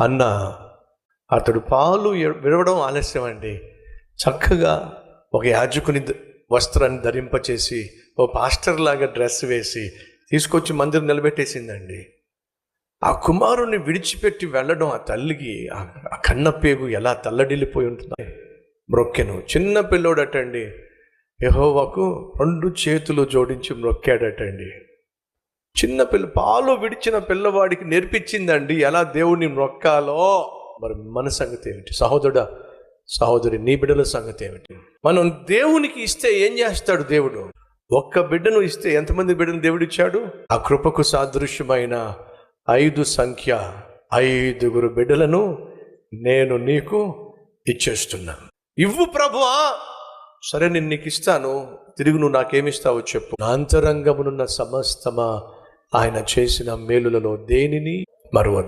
అన్న అతడు పాలు విడవడం ఆలస్యం అండి. చక్కగా ఒక యాజకుని వస్త్రాన్ని ధరింపచేసి ఓ పాస్టర్ లాగా డ్రెస్ వేసి తీసుకొచ్చి మందిరం నిలబెట్టేసిందండి. ఆ కుమారుణ్ణి విడిచిపెట్టి వెళ్ళడం ఆ తల్లికి ఆ కన్నపేగు ఎలా తల్లడిల్లిపోయి ఉంటుంది. మ్రొక్కెను. చిన్న పిల్లోడటండి, యెహోవాకు 2 చేతులు జోడించి మ్రొక్కాడటండి. చిన్న పాలు విడిచిన పిల్లవాడికి నేర్పించిందండి ఎలా దేవుణ్ణి మ్రొక్కాలో. మరి మన సంగతి ఏమిటి? సహోదరుడా, సహోదరి, నీ బిడ్డల సంగతి ఏమిటి? మనం దేవునికి ఇస్తే ఏం చేస్తాడు దేవుడు? ఒక్క బిడ్డను ఇస్తే ఎంతమంది బిడ్డను దేవుడు ఇచ్చాడు? ఆ కృపకు సాదృశ్యమైన 5 సంఖ్య 5 బిడ్డలను నేను నీకు ఇచ్చేస్తున్నా. ఇవ్వు ప్రభువా. సరే, నేను నీకు ఇస్తాను, తిరిగి నువ్వు నాకేమిస్తావో చెప్పు. నా అంతరంగమునున్న సమస్తమా ఆయన చేసిన మేలులలో దేనిని మరువద్దు.